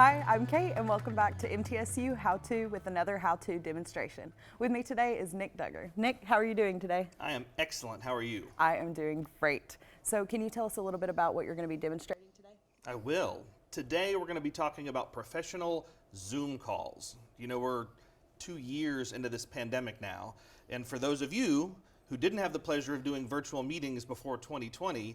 Hi, I'm Kate, and welcome back to MTSU How To with another How To demonstration. With me today is Nick Duggar. Nick, how are you doing today? I am excellent. How are you? I am doing great. So can you tell us a little bit about what you're going to be demonstrating today? I will. Today we're going to be talking about professional Zoom calls. You know, we're 2 years into this pandemic now, and for those of you who didn't have the pleasure of doing virtual meetings before 2020,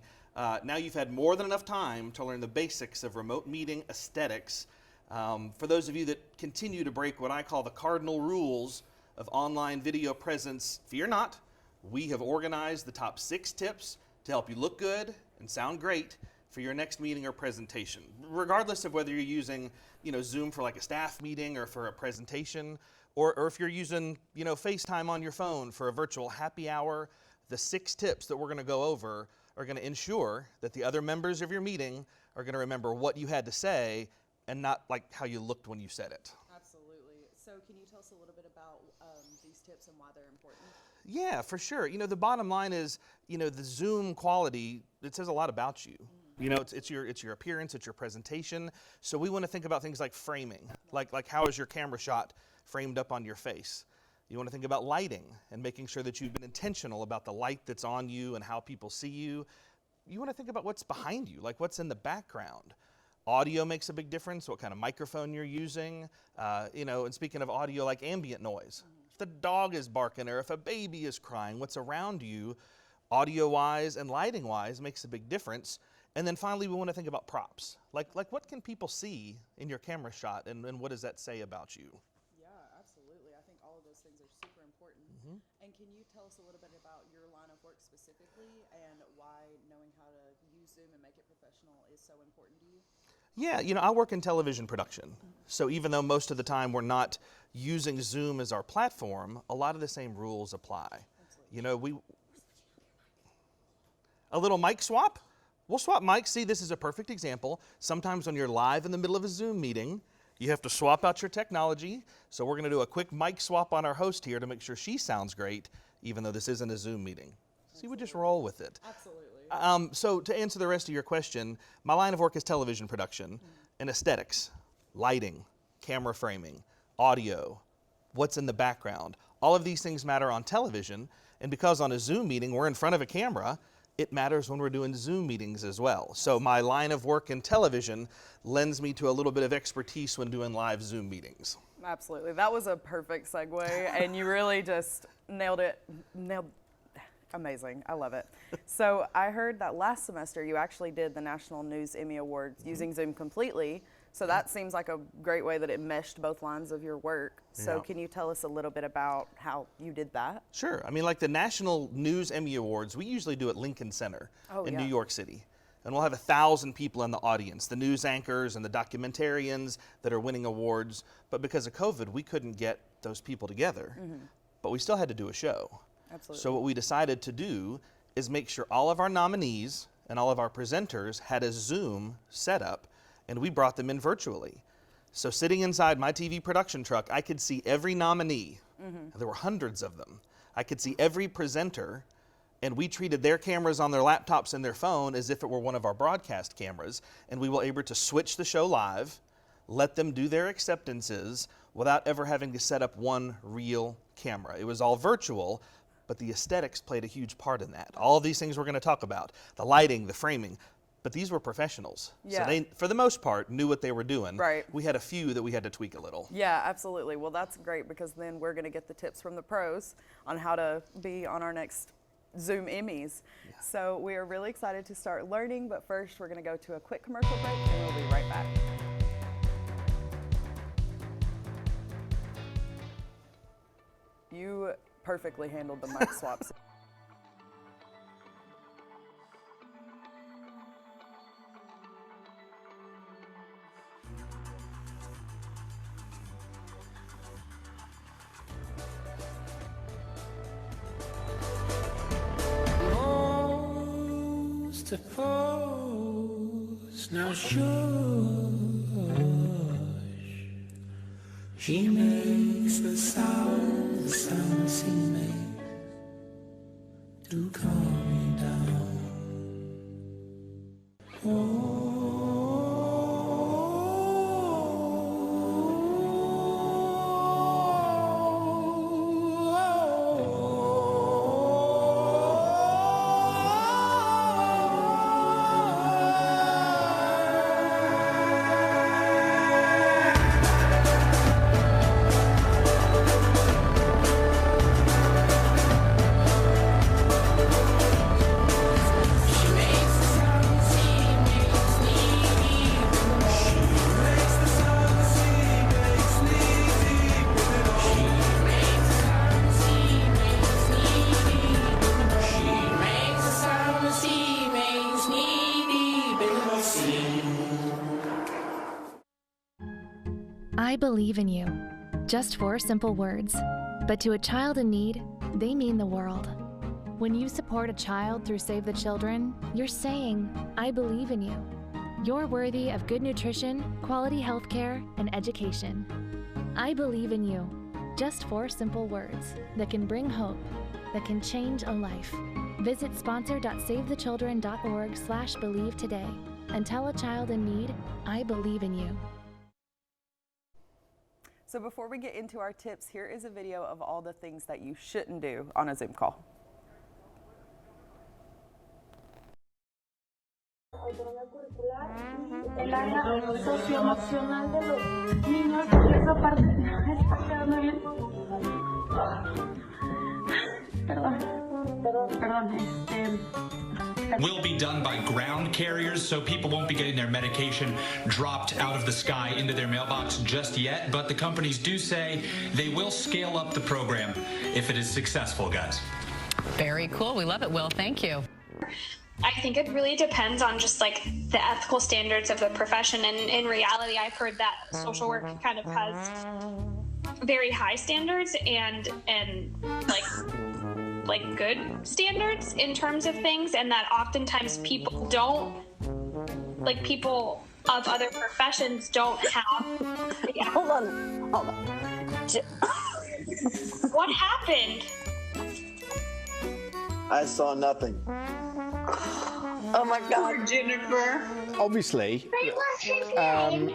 now you've had more than enough time to learn the basics of remote meeting aesthetics. For those of you that continue to break what I call the cardinal rules of online video presence, fear not. We have organized the top 6 tips to help you look good and sound great for your next meeting or presentation, regardless of whether you're using, Zoom for like a staff meeting or for a presentation, or if you're using, FaceTime on your phone for a virtual happy hour. The 6 tips that we're going to go over are going to ensure that the other members of your meeting are going to remember what you had to say and not like how you looked when you said it. Absolutely. So can you tell us a little bit about these tips and why they're important? Yeah, for sure. The bottom line is, the Zoom quality, it says a lot about you. It's your appearance, it's your presentation. So we want to think about things like framing, like how is your camera shot framed up on your face. You want to think about lighting and making sure that you've been intentional about the light that's on you and how people see you. You want to think about what's behind you, like what's in the background. Audio makes a big difference, what kind of microphone you're using. And speaking of audio, like ambient noise. If the dog is barking or if a baby is crying, what's around you, audio-wise and lighting-wise, makes a big difference. And then finally, we want to think about props. Like what can people see in your camera shot, and what does that say about you? Yeah, absolutely. I think all of those things are super important. And can you tell us a little bit about your line of work specifically and why knowing how to use Zoom and make it professional is so important to you? Yeah, I work in television production. So even though most of the time we're not using Zoom as our platform, a lot of the same rules apply. Absolutely. A little mic swap. We'll swap mics. See, this is a perfect example. Sometimes when you're live in the middle of a Zoom meeting, you have to swap out your technology. So we're going to do a quick mic swap on our host here to make sure she sounds great, even though this isn't a Zoom meeting. See, we just roll with it. Absolutely. So to answer the rest of your question, my line of work is television production and aesthetics, lighting, camera framing, audio, what's in the background. All of these things matter on television, and because on a Zoom meeting we're in front of a camera, it matters when we're doing Zoom meetings as well. So my line of work in television lends me to a little bit of expertise when doing live Zoom meetings. Absolutely. That was a perfect segue, and you really just nailed it. Amazing. I love it. So I heard that last semester you actually did the National News Emmy Awards using Zoom completely. So that seems like a great way that it meshed both lines of your work. So Yeah. can you tell us a little bit about how you did that? Sure. Like the National News Emmy Awards, we usually do at Lincoln Center in New York City. And we'll have 1,000 people in the audience, the news anchors and the documentarians that are winning awards. But because of COVID, we couldn't get those people together. But we still had to do a show. Absolutely. So what we decided to do is make sure all of our nominees and all of our presenters had a Zoom setup, and we brought them in virtually. So sitting inside my TV production truck, I could see every nominee. There were hundreds of them. I could see every presenter, and we treated their cameras on their laptops and their phone as if it were one of our broadcast cameras, and we were able to switch the show live, let them do their acceptances without ever having to set up one real camera. It was all virtual, but the aesthetics played a huge part in that. All of these things we're going to talk about, the lighting, the framing, but these were professionals. Yeah. So they, for the most part, knew what they were doing. Right. We had a few that we had to tweak a little. Yeah, absolutely. Well, that's great because then we're going to get the tips from the pros on how to be on our next Zoom Emmys. Yeah. So we are really excited to start learning, but first we're going to go to a quick commercial break and we'll be right back. You perfectly handled the mic swaps. To pose, now shush. She makes the sound she makes to calm me down. Oh, I believe in you. Just 4 simple words. But to a child in need, they mean the world. When you support a child through Save the Children, you're saying, I believe in you. You're worthy of good nutrition, quality health care, and education. I believe in you. Just 4 simple words that can bring hope, that can change a life. Visit sponsor.savethechildren.org/believe today and tell a child in need, I believe in you. So before we get into our tips, here is a video of all the things that you shouldn't do on a Zoom call. El área socioemocional de los niños y esa parte está quedando bien. Perdón. Will be done by ground carriers, so people won't be getting their medication dropped out of the sky into their mailbox just yet, but the companies do say they will scale up the program if it is successful, guys. Very cool. We love it, Will. Thank you. I think it really depends on just like the ethical standards of the profession. And in reality, I've heard that social work kind of has very high standards and like good standards in terms of things, and that oftentimes people of other professions don't have. Yeah. Hold on. What happened? I saw nothing. Oh my God, Jennifer. Obviously, and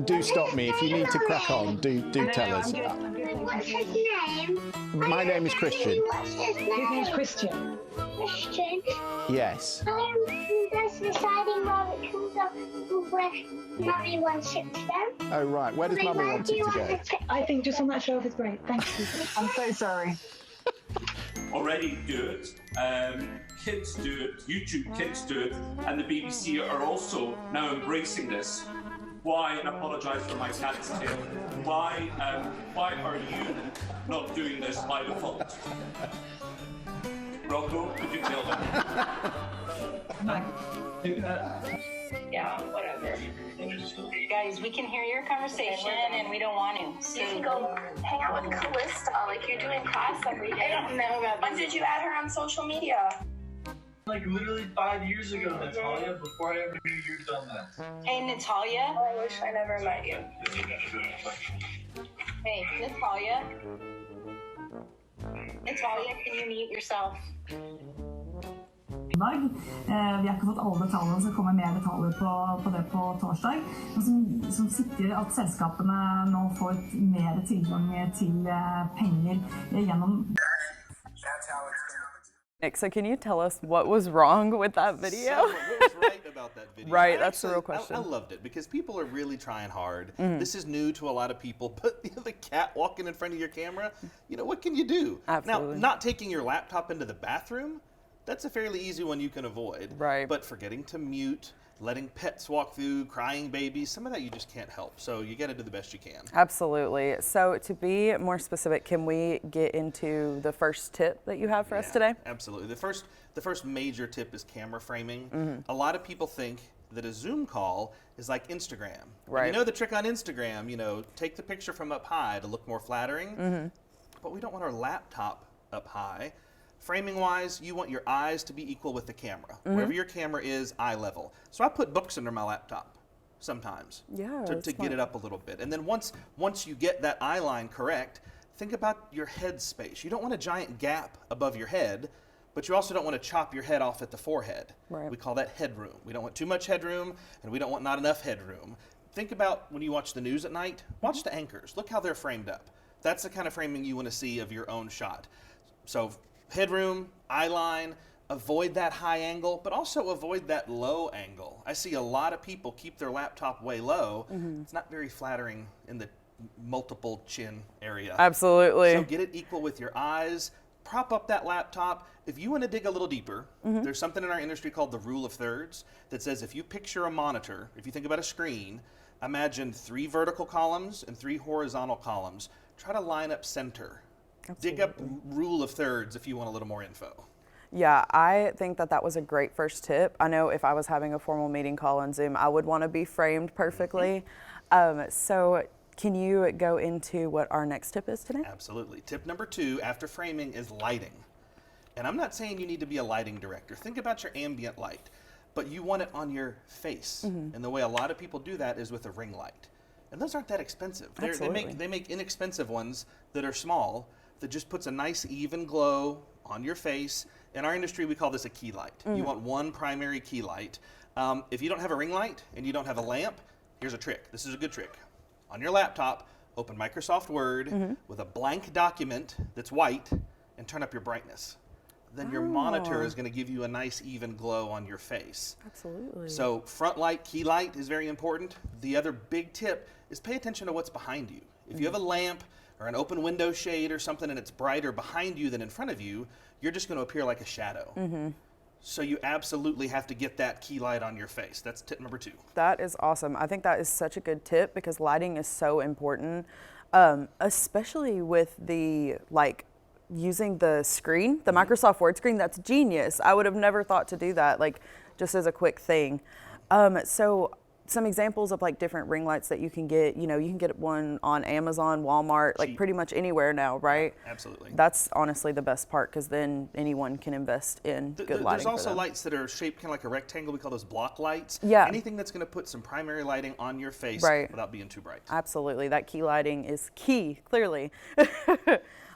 do stop me if you need to crack on. Do tell us. What's his name? My name is Christian. What's his name? His name's Christian. Christian? Yes. That's deciding where it comes up where Mummy wants it to go. Oh right. Where does Mummy want it to go? I think just on that shelf is great. Thank you. I'm so sorry. Already do it. Kids do it. YouTube kids do it, and the BBC are also now embracing this. Why, and apologise for my cat's tail. Why are you not doing this by default? Rocco, could you tell them? Yeah, whatever. Guys, we can hear your conversation and we don't want to. So You can go hang out with Callista like you're doing class every day. I don't know about When did you add her on social media? Like literally 5 years ago, Natalia, before I ever knew you'd done that. Hey, Natalia. Oh, I wish I never met you. Hey, Natalia. Natalia, can you mute yourself? Vi har ikke fått alle detaljene, så det kommer mer detaljer på det på torsdag. Som sikrer at selskapene nå får mer tilgang til penger gjennom. Nick, so can you tell us what was wrong with that video? What was right about that video? Right, that's the real question. I loved it because people are really trying hard. This is new to a lot of people, but the cat walking in front of your camera, what can you do? Absolutely. Now, not taking your laptop into the bathroom, that's a fairly easy one you can avoid. Right. But forgetting to mute, letting pets walk through, crying babies, some of that you just can't help. So you got to do the best you can. Absolutely. So to be more specific, can we get into the first tip that you have for us today? Absolutely. The first major tip is camera framing. A lot of people think that a Zoom call is like Instagram. Right. And you know the trick on Instagram, take the picture from up high to look more flattering. But we don't want our laptop up high. Framing wise, you want your eyes to be equal with the camera. Wherever your camera is, eye level. So I put books under my laptop sometimes to get it up a little bit. And then once you get that eye line correct, think about your head space. You don't want a giant gap above your head, but you also don't want to chop your head off at the forehead. Right. We call that headroom. We don't want too much headroom, and we don't want not enough headroom. Think about when you watch the news at night, watch the anchors. Look how they're framed up. That's the kind of framing you want to see of your own shot. So headroom, eye line, avoid that high angle, but also avoid that low angle. I see a lot of people keep their laptop way low. It's not very flattering in the multiple chin area. Absolutely. So get it equal with your eyes. Prop up that laptop. If you want to dig a little deeper, there's something in our industry called the rule of thirds that says if you picture a monitor, if you think about a screen, imagine 3 vertical columns and 3 horizontal columns. Try to line up center. Dig up rule of thirds if you want a little more info. Yeah, I think that was a great first tip. I know if I was having a formal meeting call on Zoom, I would want to be framed perfectly. So Can you go into what our next tip is today? Absolutely. Tip number 2 after framing is lighting. And I'm not saying you need to be a lighting director. Think about your ambient light, but you want it on your face. And the way a lot of people do that is with a ring light. And those aren't that expensive. They make inexpensive ones that are small that just puts a nice even glow on your face. In our industry, we call this a key light. You want one primary key light. If you don't have a ring light and you don't have a lamp, here's a trick. This is a good trick. On your laptop, open Microsoft Word with a blank document that's white and turn up your brightness. Then your monitor is going to give you a nice even glow on your face. Absolutely. So front light, key light is very important. The other big tip is pay attention to what's behind you. If you have a lamp or an open window shade or something and it's brighter behind you than in front of you, you're just going to appear like a shadow. So you absolutely have to get that key light on your face. That's tip number 2. That is awesome. I think that is such a good tip because lighting is so important, especially with the using the screen, the Microsoft Word screen. That's genius. I would have never thought to do that, just as a quick thing. So some examples of different ring lights that you can get. You can get one on Amazon, Walmart, pretty much anywhere now, right? Absolutely. That's honestly the best part because then anyone can invest in good lighting. There's also lights that are shaped kind of like a rectangle. We call those block lights. Yeah. Anything that's going to put some primary lighting on your face without being too bright. Absolutely. That key lighting is key, clearly.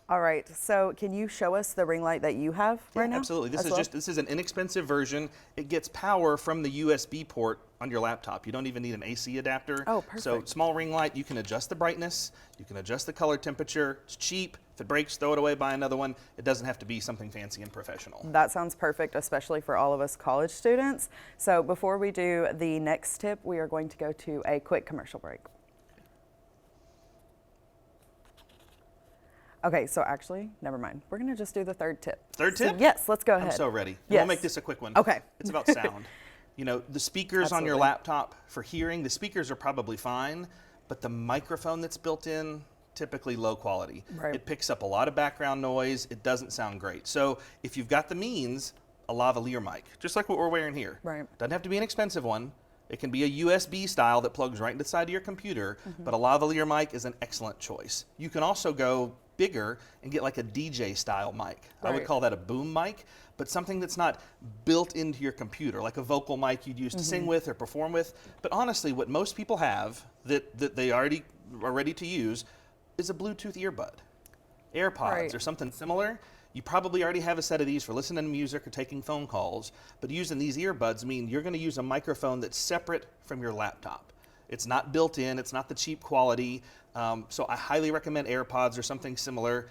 All right, so can you show us the ring light that you have right now? Absolutely. This is an inexpensive version. It gets power from the USB port on your laptop. You don't even need an AC adapter. Oh, perfect. So small ring light, you can adjust the brightness, you can adjust the color temperature. It's cheap. If it breaks, throw it away, buy another one. It doesn't have to be something fancy and professional. That sounds perfect, especially for all of us college students. So before we do the next tip, we are going to go to a quick commercial break. Okay, so actually, never mind. We're going to just do the third tip. Third tip? So, yes, let's go ahead. I'm so ready. Yes. We'll make this a quick one. Okay. It's about sound. The speakers on your laptop for hearing, the speakers are probably fine, but the microphone that's built in, typically low quality. Right. It picks up a lot of background noise. It doesn't sound great. So if you've got the means, a lavalier mic, just like what we're wearing here. Right. Doesn't have to be an expensive one. It can be a USB style that plugs right into the side of your computer, but a lavalier mic is an excellent choice. You can also go bigger and get like a DJ style mic. I would call that a boom mic, but something that's not built into your computer, like a vocal mic you'd use to sing with or perform with. But honestly, what most people have that they already are ready to use is a Bluetooth earbud. AirPods or something similar. You probably already have a set of these for listening to music or taking phone calls, but using these earbuds mean you're going to use a microphone that's separate from your laptop. It's not built in, it's not the cheap quality, so I highly recommend AirPods or something similar.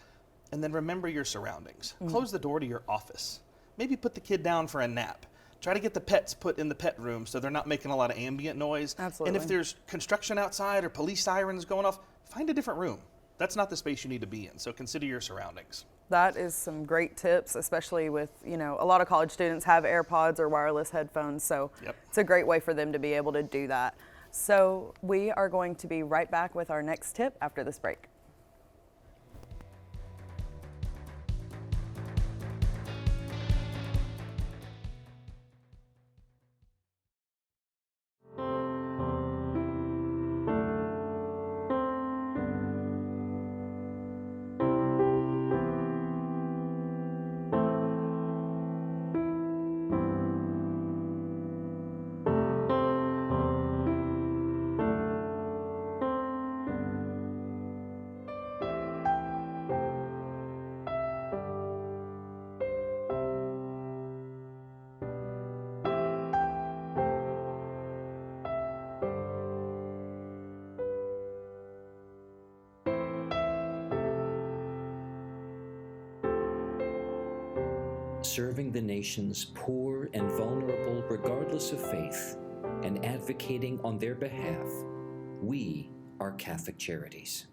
And then remember your surroundings. Close the door to your office. Maybe put the kid down for a nap. Try to get the pets put in the pet room so they're not making a lot of ambient noise. Absolutely. And if there's construction outside or police sirens going off, find a different room. That's not the space you need to be in, so consider your surroundings. That is some great tips, especially with, a lot of college students have AirPods or wireless headphones, so it's a great way for them to be able to do that. So we are going to be right back with our next tip after this break. Serving the nation's poor and vulnerable regardless of faith, and advocating on their behalf, we are Catholic Charities.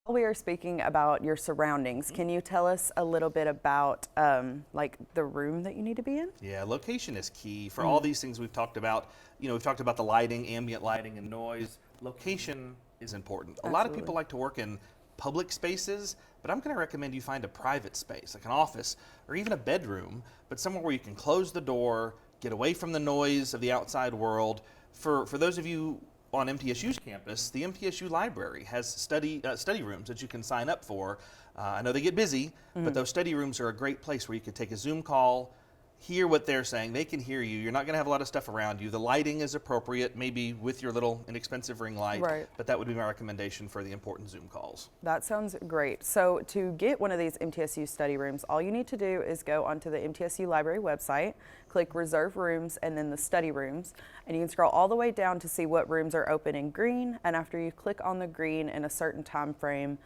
We are speaking about your surroundings. Can you tell us a little bit about the room that you need to be in? Yeah, location is key for all these things we've talked about. We've talked about the lighting, ambient lighting, and noise. Location is important. A lot of people like to work in public spaces, but I'm going to recommend you find a private space, like an office or even a bedroom, but somewhere where you can close the door, get away from the noise of the outside world. For those of you on MTSU's campus, the MTSU library has study rooms that you can sign up for. I know they get busy, but those study rooms are a great place where you could take a Zoom call, hear what they're saying. They can hear you. You're not going to have a lot of stuff around you. The lighting is appropriate, maybe with your little inexpensive ring light. Right. But that would be my recommendation for the important Zoom calls. That sounds great. So to get one of these MTSU study rooms, all you need to do is go onto the MTSU library website, click reserve rooms and then the study rooms, and you can scroll all the way down to see what rooms are open in green. And after you click on the green in a certain time frame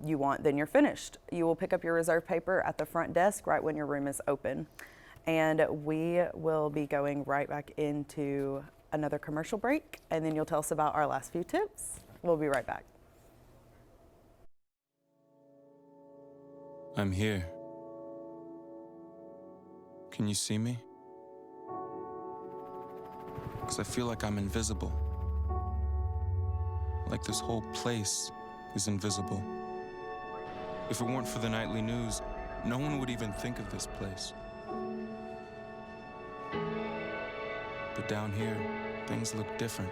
you want, then you're finished. You will pick up your reserve paper at the front desk right when your room is open. And we will be going right back into another commercial break, and then you'll tell us about our last few tips. We'll be right back. I'm here. Can you see me? Because I feel like I'm invisible. Like this whole place is invisible. If it weren't for the nightly news, no one would even think of this place. But down here, things look different.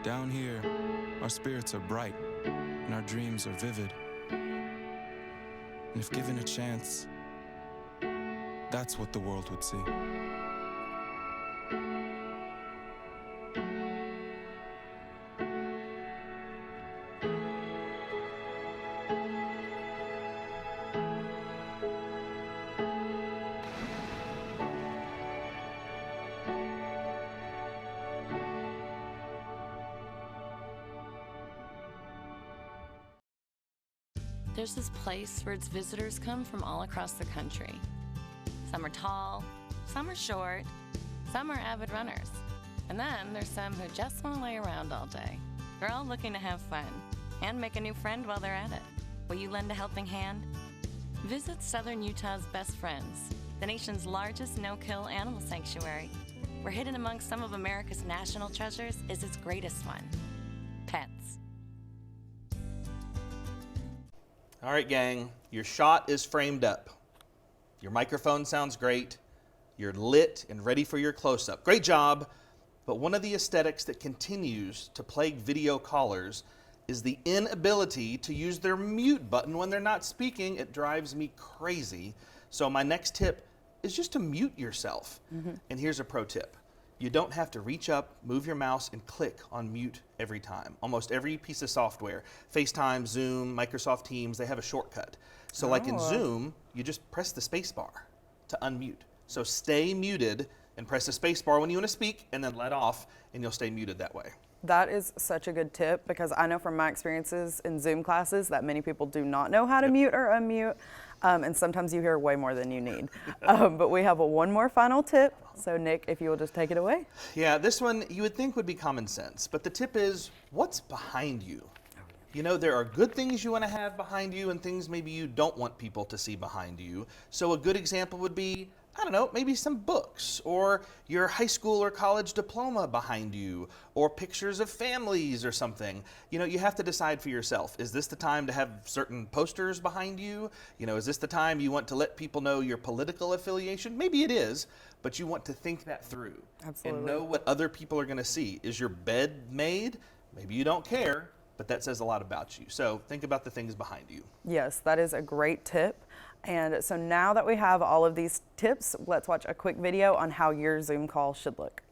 Down here, our spirits are bright and our dreams are vivid. And if given a chance, that's what the world would see. There's this place where its visitors come from all across the country. Some are tall, some are short, some are avid runners. And then there's some who just want to lay around all day. They're all looking to have fun and make a new friend while they're at it. Will you lend a helping hand? Visit Southern Utah's Best Friends, the nation's largest no-kill animal sanctuary, where hidden among some of America's national treasures is its greatest one, pets. All right, gang, your shot is framed up. Your microphone sounds great. You're lit and ready for your close-up. Great job. But one of the aesthetics that continues to plague video callers is the inability to use their mute button when they're not speaking. It drives me crazy. So my next tip is just to mute yourself. And here's a pro tip. You don't have to reach up, move your mouse, and click on mute every time. Almost every piece of software, FaceTime, Zoom, Microsoft Teams, they have a shortcut. So like in Zoom, you just press the space bar to unmute. So stay muted and press the space bar when you want to speak, and then let off, and you'll stay muted that way. That is such a good tip, because I know from my experiences in Zoom classes that many people do not know how to mute or unmute, and sometimes you hear way more than you need. But we have one more final tip. So Nick, if you will just take it away. Yeah, this one you would think would be common sense, but the tip is, what's behind you? You know, there are good things you want to have behind you and things maybe you don't want people to see behind you. So a good example would be, I don't know, maybe some books, or your high school or college diploma behind you, or pictures of families or something. You know, you have to decide for yourself. Is this the time to have certain posters behind you? You know, is this the time you want to let people know your political affiliation? Maybe it is, but you want to think that through. Absolutely. And know what other people are going to see. Is your bed made? Maybe you don't care, but that says a lot about you. So think about the things behind you. Yes, that is a great tip. And so now that we have all of these tips, let's watch a quick video on how your Zoom call should look.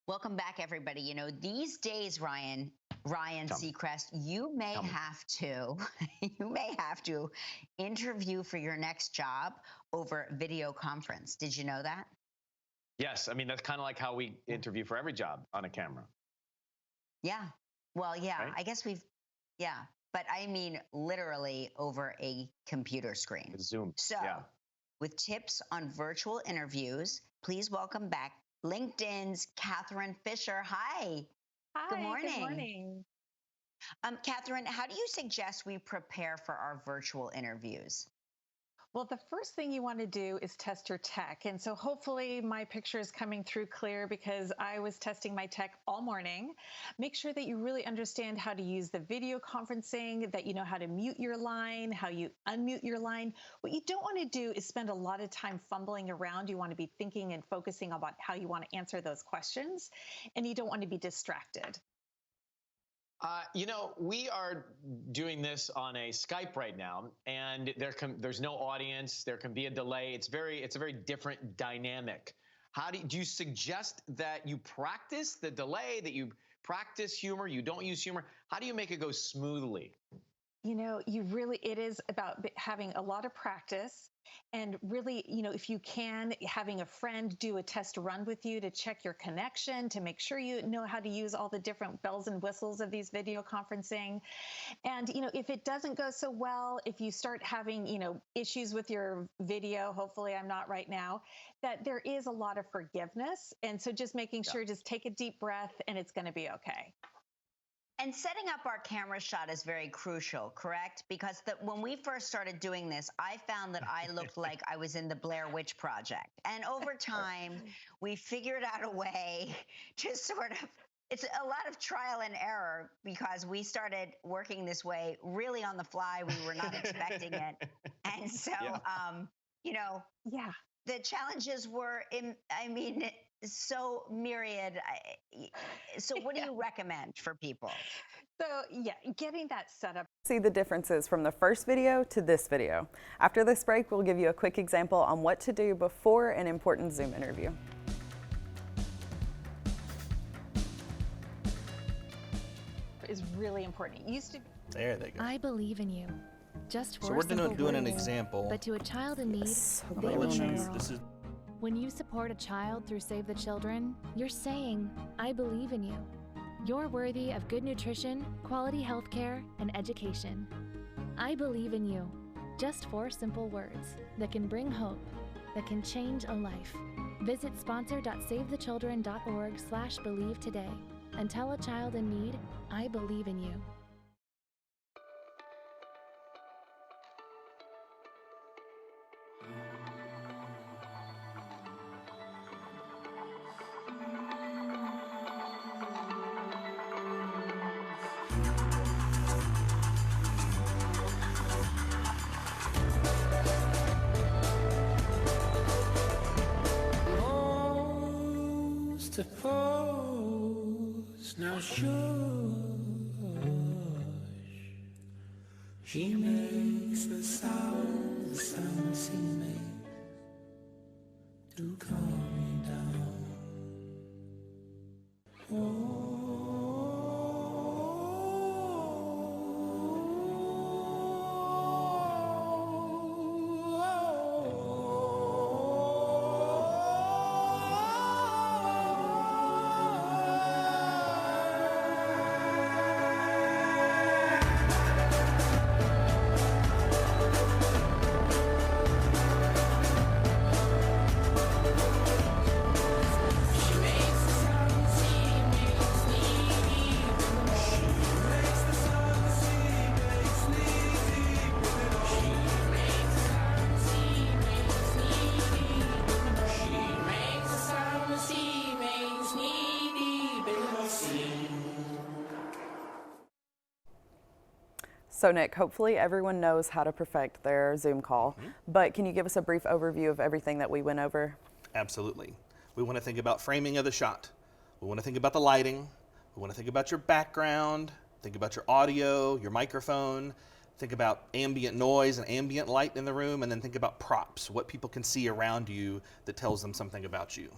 Welcome back, everybody. You know, these days, Ryan Seacrest, you may have to interview for your next job over video conference. Did you know that? Yes, I mean, that's kind of like how we interview for every job on a camera. Yeah. Well, yeah, Right? I guess but I mean literally over a computer screen. Zoom. So, yeah. with tips on virtual interviews, please welcome back LinkedIn's Catherine Fisher. Hi. Hi. Good morning. Good morning. Catherine, how do you suggest we prepare for our virtual interviews? Well, the first thing you want to do is test your tech. And so hopefully my picture is coming through clear because I was testing my tech all morning. Make sure that you really understand how to use the video conferencing, that you know how to mute your line, how you unmute your line. What you don't want to do is spend a lot of time fumbling around. You want to be thinking and focusing about how you want to answer those questions, and you don't want to be distracted. You know, we are doing this on a Skype right now, and there's no audience. There can be a delay. It's a very different dynamic. How do you suggest that you practice the delay, that you practice humor, you don't use humor? How do you make it go smoothly? You know, it is about having a lot of practice, and really, you know, if you can, having a friend do a test run with you to check your connection, to make sure you know how to use all the different bells and whistles of these video conferencing. And, you know, if it doesn't go so well, if you start having, you know, issues with your video, hopefully I'm not right now, that there is a lot of forgiveness. And so just making sure, just take a deep breath and it's going to be okay. And setting up our camera shot is very crucial, correct? Because when we first started doing this, I found that I looked like I was in the Blair Witch Project. And over time, we figured out a way to sort of, it's a lot of trial and error because we started working this way really on the fly. We were not expecting it. And so, you know, the challenges were, so myriad. So what do you recommend for people? So yeah, getting that set up. See the differences from the first video to this video. After this break, we'll give you a quick example on what to do before an important Zoom interview. Is really important. It used to. There they go. I believe in you. Just for So we're simple doing an words, example. But to a child in need, they I'll let mean you- the world. this is When you support a child through Save the Children, you're saying, I believe in you. You're worthy of good nutrition, quality health care, and education. I believe in you. Just 4 simple words that can bring hope, that can change a life. Visit sponsor.savethechildren.org/believe today and tell a child in need, I believe in you. To pose now, shush. She makes the sound she makes to calm me down. So Nick, hopefully everyone knows how to perfect their Zoom call, but can you give us a brief overview of everything that we went over? Absolutely. We want to think about framing of the shot. We want to think about the lighting. We want to think about your background, think about your audio, your microphone, think about ambient noise and ambient light in the room, and then think about props, what people can see around you that tells them something about you.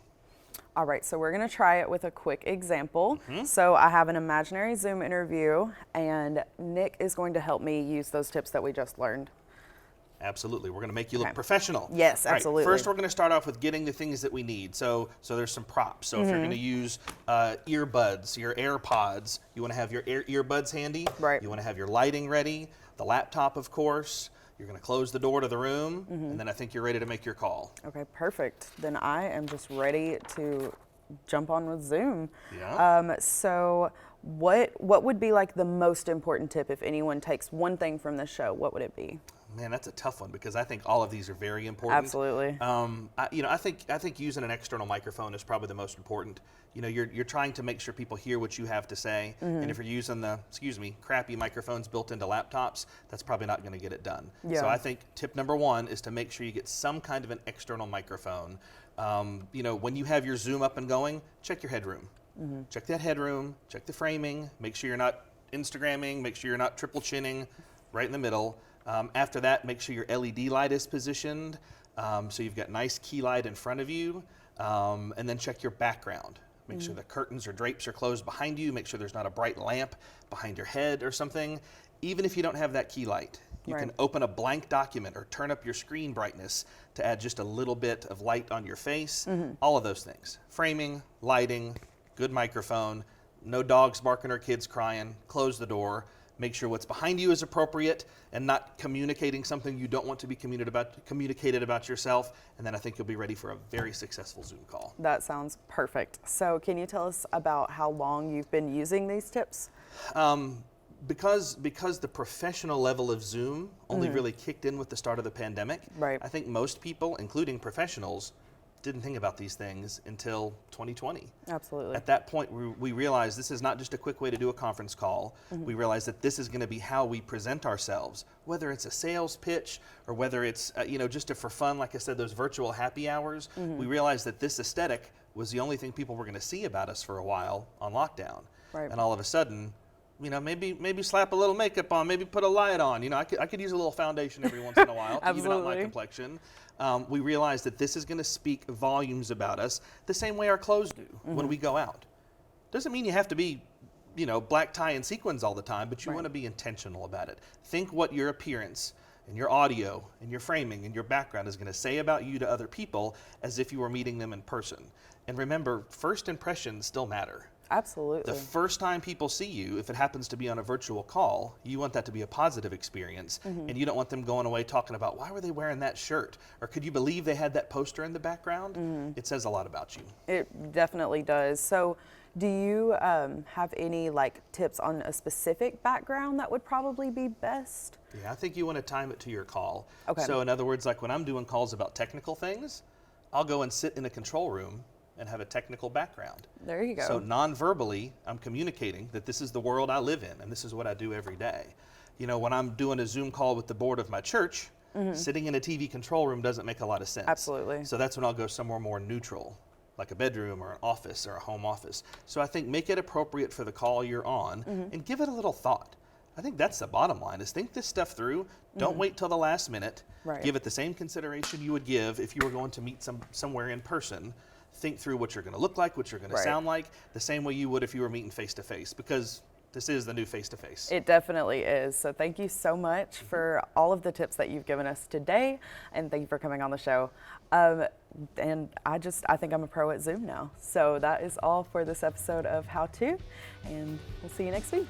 All right, so we're gonna try it with a quick example. So I have an imaginary Zoom interview, and Nick is going to help me use those tips that we just learned. Absolutely, we're gonna make you look professional. Yes, All right, absolutely. first, we're gonna start off with getting the things that we need. So there's some props. So if you're gonna use earbuds, your AirPods, you wanna have your earbuds handy. Right. You wanna have your lighting ready, the laptop, of course. You're gonna close the door to the room, and then I think you're ready to make your call. Okay, perfect. Then I am just ready to jump on with Zoom. Yeah. So what would be like the most important tip if anyone takes one thing from the show? What would it be? Man, that's a tough one because I think all of these are very important. Absolutely. I think using an external microphone is probably the most important. You're trying to make sure people hear what you have to say, and if you're using the crappy microphones built into laptops, that's probably not going to get it done. Yeah. So I think tip number one is to make sure you get some kind of an external microphone. When you have your Zoom up and going, check your headroom. Check that headroom. Check the framing. Make sure you're not Instagramming. Make sure you're not triple chinning right in the middle. After that, make sure your LED light is positioned, so you've got nice key light in front of you, and then check your background. Make sure the curtains or drapes are closed behind you. Make sure there's not a bright lamp behind your head or something. Even if you don't have that key light, you can open a blank document or turn up your screen brightness to add just a little bit of light on your face. All of those things. Framing, lighting, good microphone, no dogs barking or kids crying, close the door. Make sure what's behind you is appropriate and not communicating something you don't want to be communicated about yourself. And then I think you'll be ready for a very successful Zoom call. That sounds perfect. So can you tell us about how long you've been using these tips? Because the professional level of Zoom only really kicked in with the start of the pandemic, I think most people, including professionals, didn't think about these things until 2020. Absolutely. At that point, we realized this is not just a quick way to do a conference call. We realized that this is going to be how we present ourselves, whether it's a sales pitch or whether it's just for fun, like I said, those virtual happy hours. We realized that this aesthetic was the only thing people were going to see about us for a while on lockdown. And all of a sudden, maybe slap a little makeup on, maybe put a light on. I could use a little foundation every once in a while to even out my complexion. We realized that this is going to speak volumes about us the same way our clothes do when we go out. Doesn't mean you have to be, black tie and sequins all the time, but you want to be intentional about it. Think what your appearance and your audio and your framing and your background is going to say about you to other people as if you were meeting them in person. And remember, first impressions still matter. Absolutely. The first time people see you, if it happens to be on a virtual call, you want that to be a positive experience, and you don't want them going away talking about, why were they wearing that shirt? Or could you believe they had that poster in the background? It says a lot about you. It definitely does. So do you have any tips on a specific background that would probably be best? Yeah, I think you want to time it to your call. Okay. So in other words, like when I'm doing calls about technical things, I'll go and sit in a control room and have a technical background. There you go. So non-verbally, I'm communicating that this is the world I live in and this is what I do every day. When I'm doing a Zoom call with the board of my church, sitting in a TV control room doesn't make a lot of sense. Absolutely. So that's when I'll go somewhere more neutral, like a bedroom or an office or a home office. So I think make it appropriate for the call you're on and give it a little thought. I think that's the bottom line, is think this stuff through. Don't wait till the last minute. Give it the same consideration you would give if you were going to meet somewhere in person. Think through what you're going to look like, what you're going to sound like, the same way you would if you were meeting face-to-face, because this is the new face-to-face. It definitely is. So thank you so much for all of the tips that you've given us today, and thank you for coming on the show. And I think I'm a pro at Zoom now. So that is all for this episode of How To, and we'll see you next week.